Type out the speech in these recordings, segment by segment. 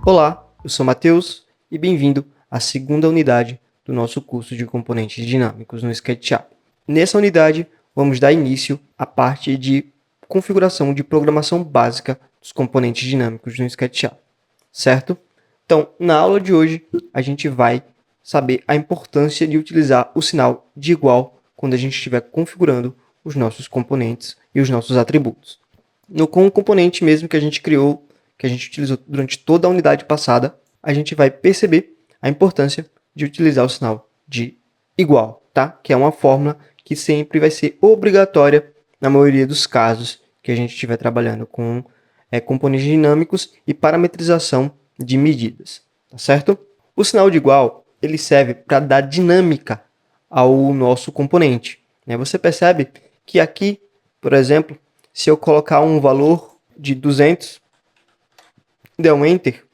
Olá, eu sou Matheus e bem-vindo à segunda unidade do nosso curso de componentes dinâmicos no SketchUp. Nessa unidade, vamos dar início à parte de configuração de programação básica dos componentes dinâmicos no SketchUp, certo? Então, na aula de hoje, a gente vai saber a importância de utilizar o sinal de igual quando a gente estiver configurando os nossos componentes e os nossos atributos. Com o componente mesmo que a gente criou, que a gente utilizou durante toda a unidade passada, a gente vai perceber a importância de utilizar o sinal de igual, tá? Que é uma fórmula que sempre vai ser obrigatória na maioria dos casos que a gente estiver trabalhando com componentes dinâmicos e parametrização de medidas, tá certo? O sinal de igual, ele serve para dar dinâmica ao nosso componente, né? Você percebe que aqui, por exemplo, se eu colocar um valor de 200, der um Enter,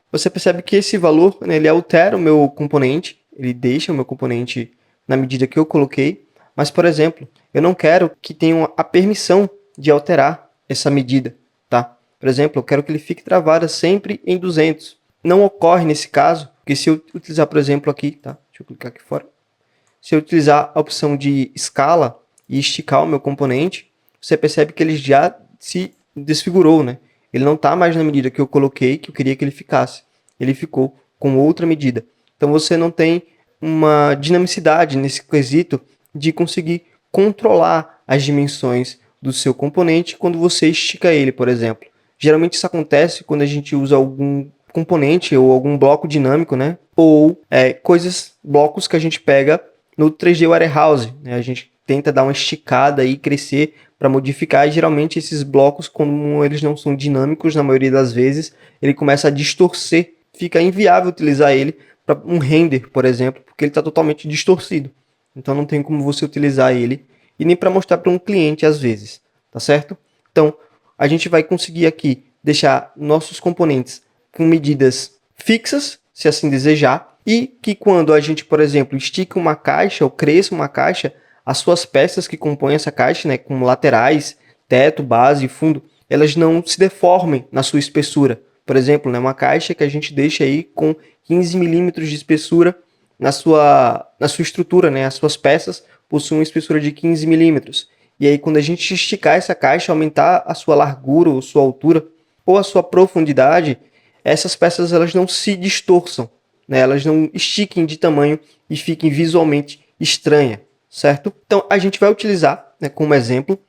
você percebe que esse valor, né, ele altera o meu componente, ele deixa o meu componente na medida que eu coloquei, mas, por exemplo, eu não quero que tenha a permissão de alterar essa medida, tá? Por exemplo, eu quero que ele fique travado sempre em 200. Não ocorre nesse caso, porque se eu utilizar, por exemplo, aqui, tá? Deixa eu clicar aqui fora. Se eu utilizar a opção de escala e esticar o meu componente, você percebe que ele já se desfigurou, né? Ele não está mais na medida que eu coloquei, que eu queria que ele ficasse. Ele ficou com outra medida. Então, você não tem uma dinamicidade nesse quesito de conseguir controlar as dimensões do seu componente quando você estica ele, por exemplo. Geralmente isso acontece quando a gente usa algum componente ou algum bloco dinâmico, né? Ou blocos que a gente pega no 3D Warehouse, né? A gente tenta dar uma esticada e crescer para modificar. E geralmente esses blocos, como eles não são dinâmicos, na maioria das vezes, ele começa a distorcer. Fica inviável utilizar ele para um render, por exemplo, porque ele está totalmente distorcido. Então não tem como você utilizar ele e nem para mostrar para um cliente às vezes, tá certo? Então a gente vai conseguir aqui deixar nossos componentes com medidas fixas, se assim desejar, e que quando a gente, por exemplo, estica uma caixa ou cresça uma caixa, as suas peças que compõem essa caixa, né, como laterais, teto, base e fundo, elas não se deformem na sua espessura. Por exemplo, né, uma caixa que a gente deixa aí com 15 milímetros de espessura na sua estrutura, né, as suas peças possuem uma espessura de 15 milímetros. E aí, quando a gente esticar essa caixa, aumentar a sua largura ou sua altura ou a sua profundidade, essas peças elas não se distorçam, né? Elas não estiquem de tamanho e fiquem visualmente estranhas, certo? Então, a gente vai utilizar, né, como exemplo,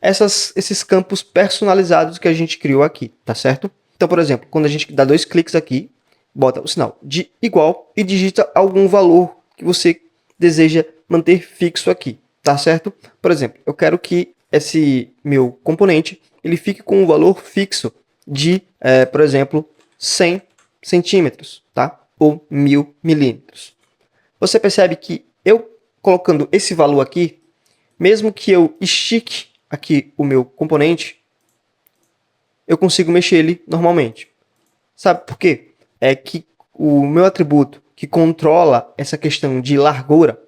esses campos personalizados que a gente criou aqui, tá certo? Então, por exemplo, quando a gente dá 2 cliques aqui, bota o sinal de igual e digita algum valor que você deseja manter fixo aqui, tá certo? Por exemplo, eu quero que esse meu componente ele fique com um valor fixo de, por exemplo, 100 centímetros, tá? Ou 1000 milímetros. Você percebe que eu colocando esse valor aqui, mesmo que eu estique aqui o meu componente, eu consigo mexer ele normalmente. Sabe por quê? É que o meu atributo que controla essa questão de largura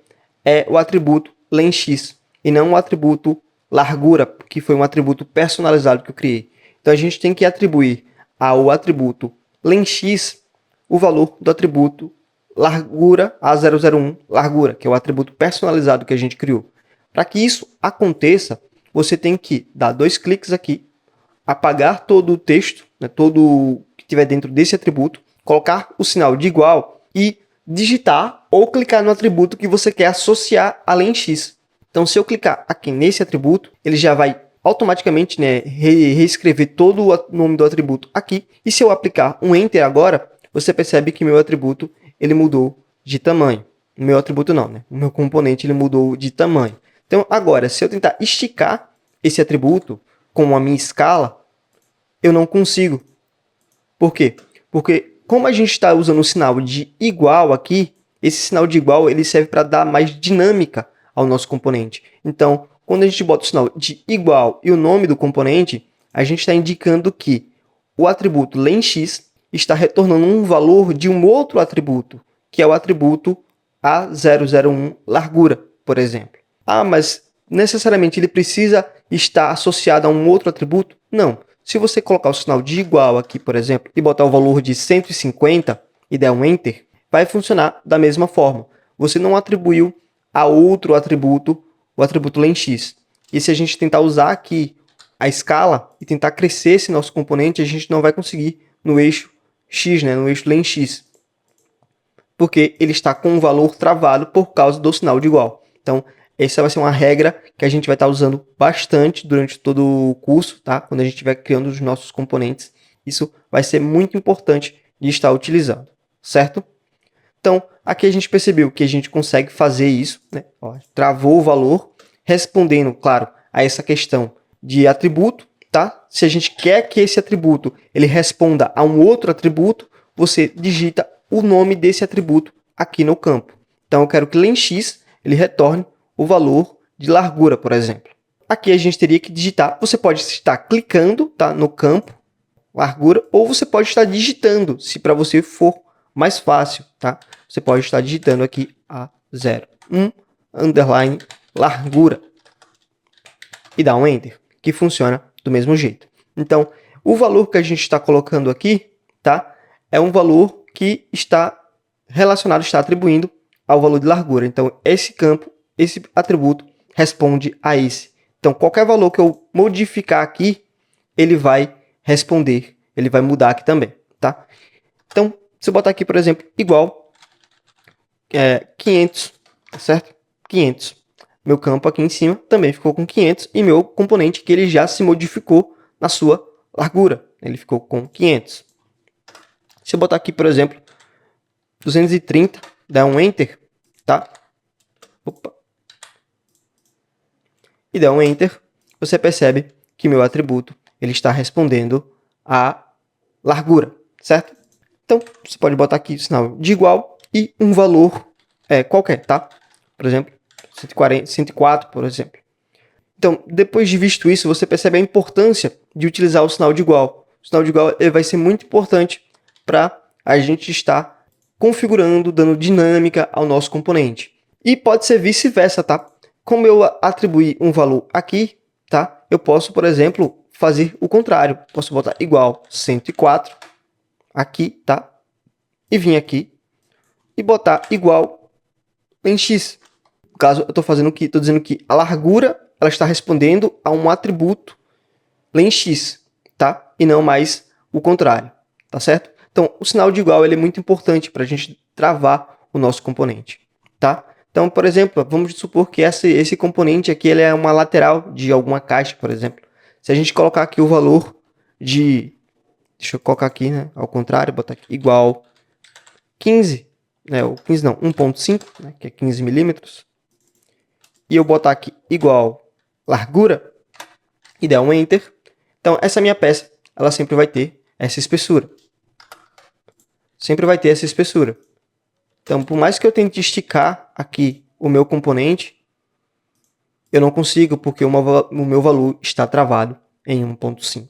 é o atributo lenX e não o atributo largura, que foi um atributo personalizado que eu criei. Então a gente tem que atribuir ao atributo lenX o valor do atributo largura A001 largura, que é o atributo personalizado que a gente criou. Para que isso aconteça, você tem que dar 2 cliques aqui, apagar todo o texto, né, todo que tiver dentro desse atributo, colocar o sinal de igual e digitar ou clicar no atributo que você quer associar a lenX. Então, se eu clicar aqui nesse atributo, ele já vai automaticamente, né, reescrever todo o nome do atributo aqui. E se eu aplicar um Enter agora, você percebe que meu atributo ele mudou de tamanho. O meu atributo não, né? O meu componente ele mudou de tamanho. Então, agora, se eu tentar esticar esse atributo com a minha escala, eu não consigo. Por quê? Porque como a gente está usando o sinal de igual aqui, esse sinal de igual ele serve para dar mais dinâmica ao nosso componente. Então, quando a gente bota o sinal de igual e o nome do componente, a gente está indicando que o atributo lenX está retornando um valor de um outro atributo, que é o atributo A001 largura, por exemplo. Ah, mas necessariamente ele precisa estar associado a um outro atributo? Não. Se você colocar o sinal de igual aqui, por exemplo, e botar o valor de 150 e der um Enter, vai funcionar da mesma forma. Você não atribuiu a outro atributo, o atributo len_x. E se a gente tentar usar aqui a escala e tentar crescer esse nosso componente, a gente não vai conseguir no eixo x, né, no eixo len_x, porque ele está com um valor travado por causa do sinal de igual. Então, essa vai ser uma regra que a gente vai estar usando bastante durante todo o curso, tá? Quando a gente estiver criando os nossos componentes. Isso vai ser muito importante de estar utilizando, certo? Então, aqui a gente percebeu que a gente consegue fazer isso, né? Ó, travou o valor, respondendo, claro, a essa questão de atributo, tá? Se a gente quer que esse atributo ele responda a um outro atributo, você digita o nome desse atributo aqui no campo. Então, eu quero que len_x ele retorne o valor de largura, por exemplo. Aqui a gente teria que digitar, você pode estar clicando, tá, no campo largura, ou você pode estar digitando, se para você for mais fácil, tá? Você pode estar digitando aqui A01 underline largura e dar um Enter, que funciona do mesmo jeito. Então, o valor que a gente está colocando aqui, tá? É um valor que está relacionado, está atribuindo ao valor de largura. Então, esse campo, esse atributo, responde a esse. Então, qualquer valor que eu modificar aqui, ele vai responder, ele vai mudar aqui também, tá? Então, se eu botar aqui, por exemplo, igual 500, tá certo? 500. Meu campo aqui em cima também ficou com 500 e meu componente que ele já se modificou na sua largura, ele ficou com 500. Se eu botar aqui, por exemplo, 230, dar um Enter, tá? Opa. E der um Enter, você percebe que meu atributo ele está respondendo à largura, certo? Então, você pode botar aqui o sinal de igual e um valor qualquer, tá? Por exemplo, 140, 104, por exemplo. Então, depois de visto isso, você percebe a importância de utilizar o sinal de igual. O sinal de igual ele vai ser muito importante para a gente estar configurando, dando dinâmica ao nosso componente. E pode ser vice-versa, tá? Como eu atribuir um valor aqui, tá? Eu posso, por exemplo, fazer o contrário. Posso botar igual 104 aqui, tá? E vir aqui e botar igual len_x. No caso, eu estou fazendo o que? Estou dizendo que a largura ela está respondendo a um atributo len_x, tá? E não mais o contrário, tá certo? Então, o sinal de igual ele é muito importante para a gente travar o nosso componente, tá? Então, por exemplo, vamos supor que esse componente aqui ele é uma lateral de alguma caixa, por exemplo. Se a gente colocar aqui o valor de... Deixa eu colocar aqui, né? Ao contrário, botar aqui igual 15, né? Ou 15 não, 1.5, né? Que é 15 milímetros. E eu botar aqui igual largura e der um Enter. Então, essa minha peça, ela sempre vai ter essa espessura. Sempre vai ter essa espessura. Então, por mais que eu tente esticar aqui o meu componente, eu não consigo porque o meu valor está travado em 1.5,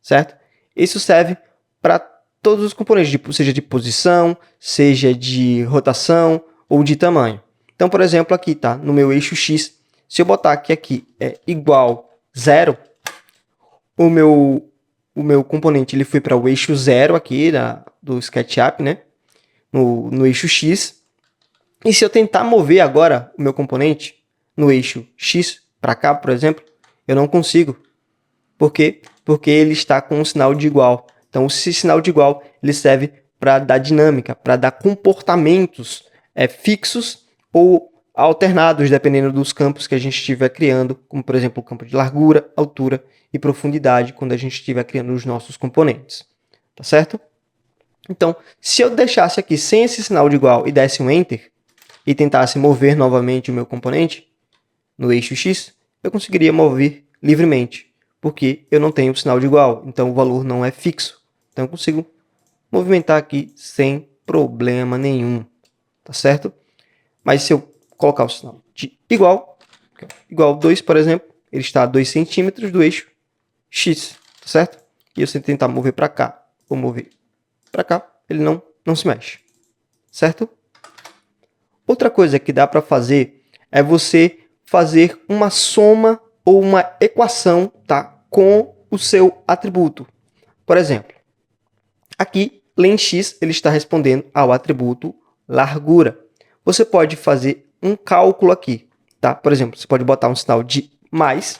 certo? Isso serve para todos os componentes, seja de posição, seja de rotação ou de tamanho. Então, por exemplo, aqui tá no meu eixo X, se eu botar que aqui é igual 0, o meu componente ele foi para o eixo 0 aqui do SketchUp, né? No eixo X. E se eu tentar mover agora o meu componente no eixo X para cá, por exemplo, eu não consigo. Por quê? Porque ele está com um sinal de igual. Então, esse sinal de igual ele serve para dar dinâmica, para dar comportamentos fixos ou alternados, dependendo dos campos que a gente estiver criando, como, por exemplo, o campo de largura, altura e profundidade, quando a gente estiver criando os nossos componentes. Tá certo? Então, se eu deixasse aqui sem esse sinal de igual e desse um Enter, e tentasse mover novamente o meu componente no eixo X, eu conseguiria mover livremente, porque eu não tenho o sinal de igual, então o valor não é fixo. Então eu consigo movimentar aqui sem problema nenhum, tá certo? Mas se eu colocar o sinal de igual 2, por exemplo, ele está a 2 centímetros do eixo X, tá certo? E eu se tentar mover para cá ou mover para cá, ele não se mexe, certo? Outra coisa que dá para fazer é você fazer uma soma ou uma equação, tá, com o seu atributo. Por exemplo, aqui, len_x ele está respondendo ao atributo largura. Você pode fazer um cálculo aqui, tá? Por exemplo, você pode botar um sinal de mais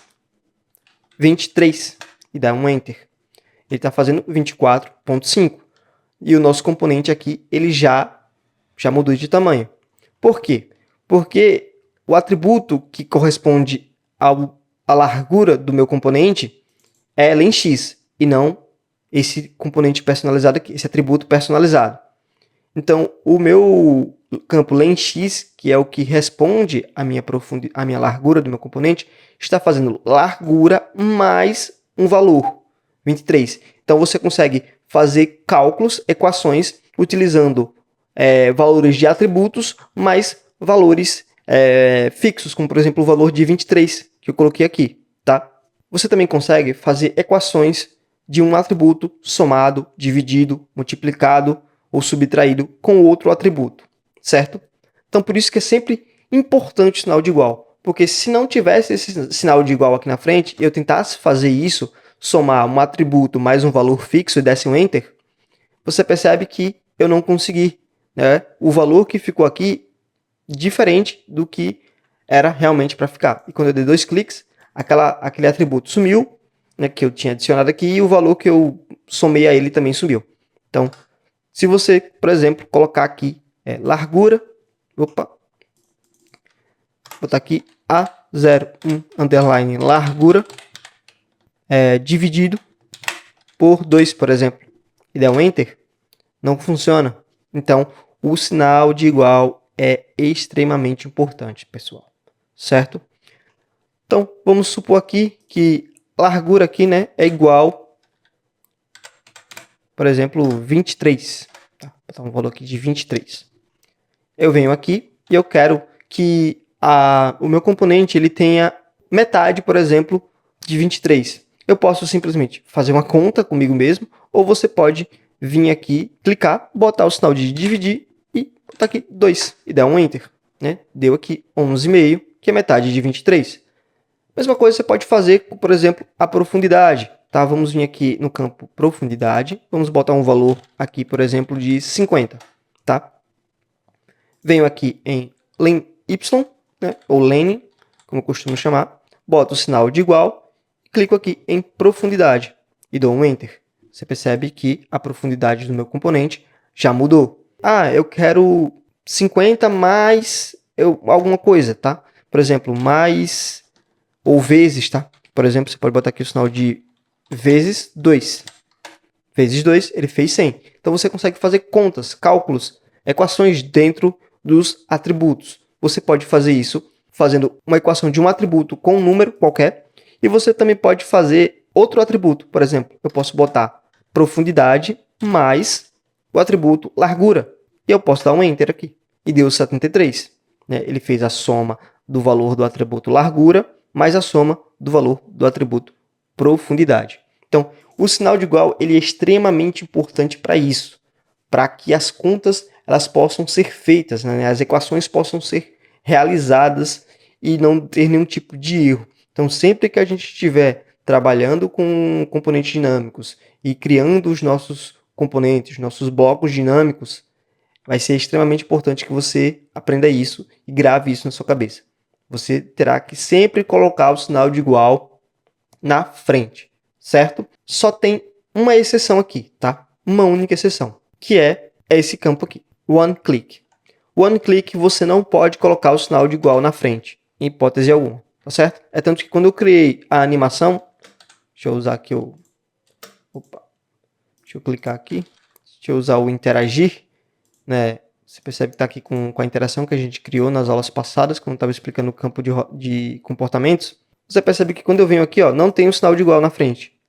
23 e dar um Enter. Ele está fazendo 24,5. E o nosso componente aqui, ele já mudou de tamanho. Por quê? Porque o atributo que corresponde à largura do meu componente é len_x e não esse componente personalizado aqui, esse atributo personalizado. Então, o meu campo len_x, que é o que responde à minha largura do meu componente, está fazendo largura mais um valor, 23. Então, você consegue fazer cálculos, equações, utilizando valores de atributos mais valores fixos, como, por exemplo, o valor de 23, que eu coloquei aqui, tá? Você também consegue fazer equações de um atributo somado, dividido, multiplicado ou subtraído com outro atributo, certo? Então, por isso que é sempre importante o sinal de igual, porque se não tivesse esse sinal de igual aqui na frente e eu tentasse fazer isso, somar um atributo mais um valor fixo e desse um Enter, você percebe que eu não consegui, né? O valor que ficou aqui diferente do que era realmente para ficar. E quando eu dei 2 cliques, aquele atributo sumiu, né, que eu tinha adicionado aqui, e o valor que eu somei a ele também sumiu. Então, se você, por exemplo, colocar aqui largura, botar aqui A01 underline largura, dividido por 2, por exemplo, e der um Enter, não funciona. Então, o sinal de igual é extremamente importante, pessoal, certo? Então, vamos supor aqui que largura aqui, né, é igual, por exemplo, 23. Tá? Vou botar um valor aqui de 23. Eu venho aqui e eu quero que o meu componente ele tenha metade, por exemplo, de 23. Eu posso simplesmente fazer uma conta comigo mesmo, ou você pode vir aqui, clicar, botar o sinal de dividir e botar aqui 2 e dar um Enter. Né? Deu aqui 11,5, que é metade de 23. Mesma coisa você pode fazer com, por exemplo, a profundidade. Tá? Vamos vir aqui no campo profundidade, vamos botar um valor aqui, por exemplo, de 50. Tá? Venho aqui em len_y, né? Ou len, como eu costumo chamar, boto o sinal de igual, clico aqui em profundidade e dou um Enter. Você percebe que a profundidade do meu componente já mudou. Ah, eu quero 50 mais alguma coisa, tá? Por exemplo, mais ou vezes, tá? Por exemplo, você pode botar aqui o sinal de vezes 2. Vezes 2, ele fez 100. Então, você consegue fazer contas, cálculos, equações dentro dos atributos. Você pode fazer isso fazendo uma equação de um atributo com um número qualquer, e você também pode fazer outro atributo. Por exemplo, eu posso botar profundidade mais o atributo largura, e eu posso dar um Enter aqui, e deu 73. Né? Ele fez a soma do valor do atributo largura mais a soma do valor do atributo profundidade. Então, o sinal de igual ele é extremamente importante para isso, para que as contas elas possam ser feitas, né? As equações possam ser realizadas e não ter nenhum tipo de erro. Então, sempre que a gente estiver trabalhando com componentes dinâmicos e criando os nossos componentes, nossos blocos dinâmicos, vai ser extremamente importante que você aprenda isso e grave isso na sua cabeça. Você terá que sempre colocar o sinal de igual na frente, certo? Só tem uma exceção aqui, tá? Uma única exceção, que é esse campo aqui, one click. One click você não pode colocar o sinal de igual na frente, em hipótese alguma, tá certo? É tanto que quando eu criei a animação, deixa eu usar aqui o... Deixa eu clicar aqui, deixa eu usar o interagir, né? Você percebe que está aqui com a interação que a gente criou nas aulas passadas, quando estava explicando o campo de comportamentos. Você percebe que quando eu venho aqui, ó, não tem um sinal de igual na frente.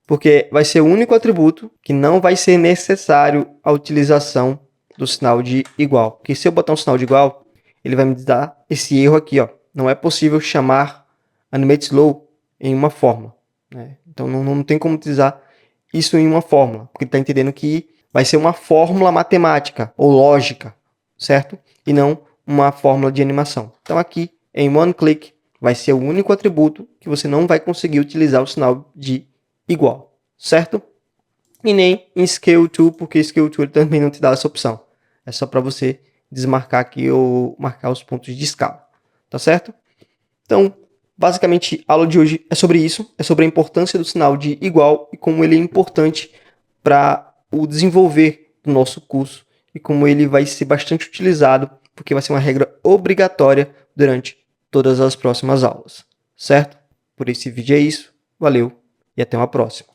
Porque vai ser o único atributo que não vai ser necessário a utilização do sinal de igual. Porque se eu botar um sinal de igual, ele vai me dar esse erro aqui. Ó. Não é possível chamar animateSlow em uma fórmula. Né? Então não tem como utilizar isso em uma fórmula. Porque ele está entendendo que vai ser uma fórmula matemática ou lógica, certo? E não uma fórmula de animação. Então aqui, em one click, vai ser o único atributo que você não vai conseguir utilizar o sinal de igual, certo? E nem em Scale to, porque Scale to ele também não te dá essa opção. É só para você desmarcar aqui ou marcar os pontos de escala, tá certo? Então, basicamente, a aula de hoje é sobre isso, é sobre a importância do sinal de igual e como ele é importante para o desenvolver do nosso curso e como ele vai ser bastante utilizado, porque vai ser uma regra obrigatória durante todas as próximas aulas, certo? Por esse vídeo é isso, valeu e até uma próxima.